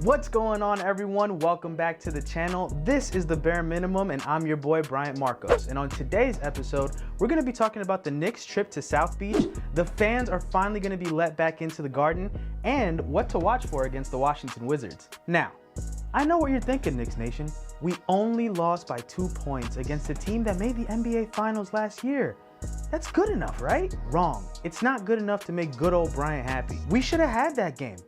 What's going on, everyone? Welcome back to the channel. This is the Bare Minimum and I'm your boy Bryant Marcos. And on today's episode, we're going to be talking about the Knicks trip to South Beach. The fans are finally going to be let back into the Garden and what to watch for against the Washington Wizards. Now, I know what you're thinking, Knicks Nation. We only lost by 2 points against a team that made the NBA Finals last year. That's good enough, right? Wrong. It's not good enough to make good old Bryant happy. We should have had that game.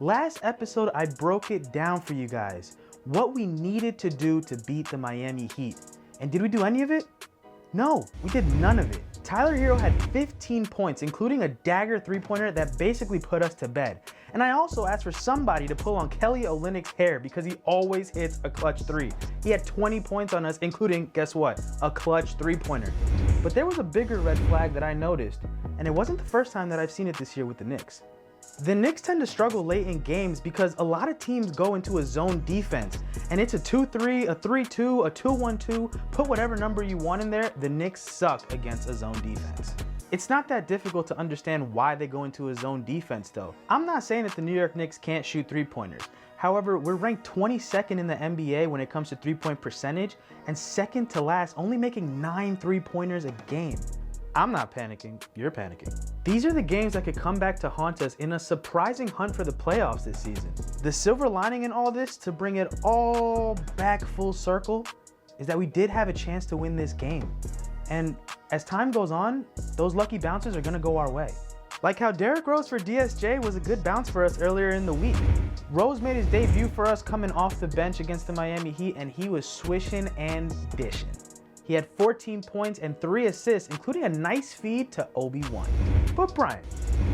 Last episode, I broke it down for you guys, what we needed to do to beat the Miami Heat. And did we do any of it? No, we did none of it. Tyler Hero had 15 points, including a dagger three-pointer that basically put us to bed. And I also asked for somebody to pull on Kelly Olynyk's hair because he always hits a clutch three. He had 20 points on us, including, guess what? A clutch three-pointer. But there was a bigger red flag that I noticed, and it wasn't the first time that I've seen it this year with the Knicks. The Knicks tend to struggle late in games because a lot of teams go into a zone defense, and it's a 2-3, a 3-2, a 2-1-2, put whatever number you want in there. The Knicks suck against a zone defense. It's not that difficult to understand why they go into a zone defense though. I'm not saying that the New York Knicks can't shoot three-pointers. However, we're ranked 22nd in the NBA when it comes to three-point percentage and second to last, only making 9 three-pointers a game. I'm not panicking, you're panicking. These are the games that could come back to haunt us in a surprising hunt for the playoffs this season. The silver lining in all this, to bring it all back full circle, is that we did have a chance to win this game. And as time goes on, those lucky bounces are gonna go our way. Like how Derrick Rose for DSJ was a good bounce for us earlier in the week. Rose made his debut for us coming off the bench against the Miami Heat, and he was swishing and dishing. He had 14 points and 3 assists, including a nice feed to Obi-Wan. But Bryant,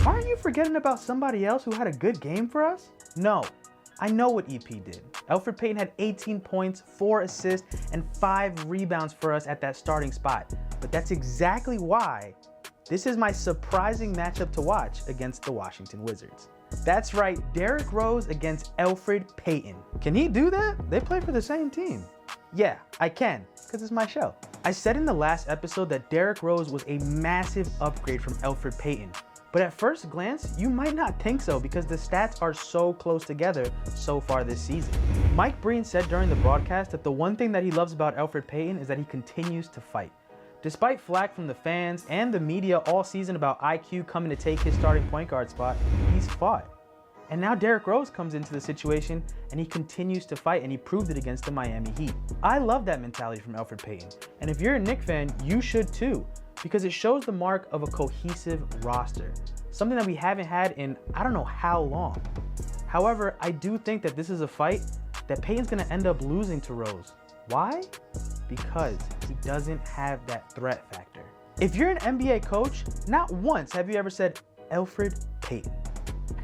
aren't you forgetting about somebody else who had a good game for us? No, I know what EP did. Elfrid Payton had 18 points, 4 assists, and 5 rebounds for us at that starting spot. But that's exactly why this is my surprising matchup to watch against the Washington Wizards. That's right, Derrick Rose against Elfrid Payton. Can he do that? They play for the same team. Yeah, I can, because it's my show. I said in the last episode that Derrick Rose was a massive upgrade from Elfrid Payton. But at first glance, you might not think so because the stats are so close together so far this season. Mike Breen said during the broadcast that the one thing that he loves about Elfrid Payton is that he continues to fight. Despite flack from the fans and the media all season about IQ coming to take his starting point guard spot, he's fought. And now Derrick Rose comes into the situation and he continues to fight, and he proved it against the Miami Heat. I love that mentality from Elfrid Payton. And if you're a Knicks fan, you should too, because it shows the mark of a cohesive roster. Something that we haven't had in I don't know how long. However, I do think that this is a fight that Payton's gonna end up losing to Rose. Why? Because he doesn't have that threat factor. If you're an NBA coach, not once have you ever said, Elfrid Payton,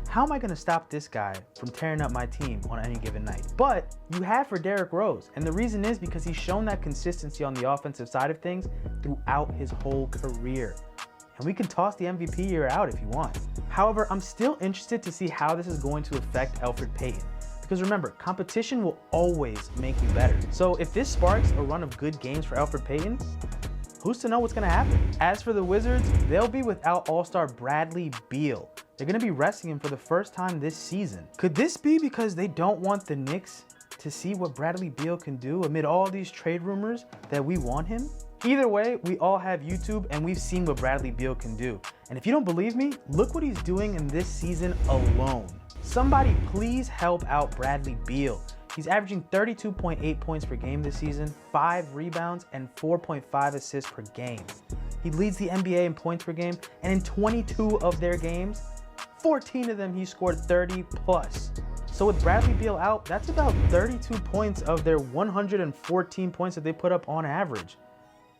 how am I gonna stop this guy from tearing up my team on any given night? But you have for Derrick Rose, and the reason is because he's shown that consistency on the offensive side of things throughout his whole career. And we can toss the MVP year out if you want. However, I'm still interested to see how this is going to affect Elfrid Payton. Because remember, competition will always make you better. So if this sparks a run of good games for Elfrid Payton, who's to know what's gonna happen? As for the Wizards, they'll be without All-Star Bradley Beal. They're gonna be resting him for the first time this season. Could this be because they don't want the Knicks to see what Bradley Beal can do amid all these trade rumors that we want him? Either way, we all have YouTube and we've seen what Bradley Beal can do. And if you don't believe me, look what he's doing in this season alone. Somebody please help out Bradley Beal. He's averaging 32.8 points per game this season, 5 rebounds, and 4.5 assists per game. He leads the NBA in points per game, and in 22 of their games, 14 of them he scored 30 plus. So with Bradley Beal out, that's about 32 points of their 114 points that they put up on average.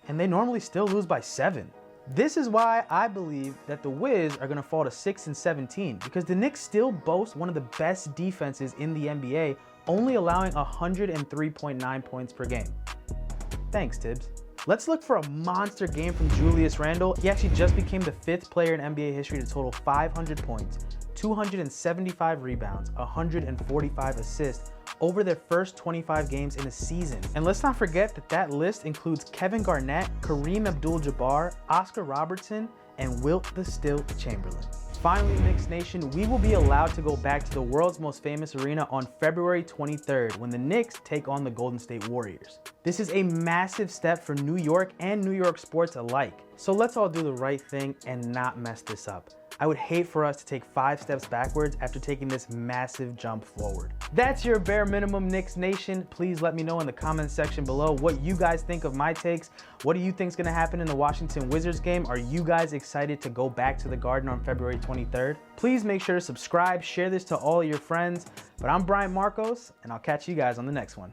And they normally still lose by 7. This is why I believe that the Wiz are gonna fall to 6-17, because the Knicks still boast one of the best defenses in the NBA, only allowing 103.9 points per game. Thanks, Tibbs. Let's look for a monster game from Julius Randle. He actually just became the 5th player in NBA history to total 500 points, 275 rebounds, 145 assists over their first 25 games in a season. And let's not forget that that list includes Kevin Garnett, Kareem Abdul-Jabbar, Oscar Robertson, and Wilt the Stilt Chamberlain. Finally, Knicks Nation, we will be allowed to go back to the world's most famous arena on February 23rd when the Knicks take on the Golden State Warriors. This is a massive step for New York and New York sports alike. So let's all do the right thing and not mess this up. I would hate for us to take 5 steps backwards after taking this massive jump forward. That's your bare minimum, Knicks Nation. Please let me know in the comments section below what you guys think of my takes. What do you think is going to happen in the Washington Wizards game? Are you guys excited to go back to the Garden on February 23rd? Please make sure to subscribe, share this to all your friends. But I'm Bryant Marcos, and I'll catch you guys on the next one.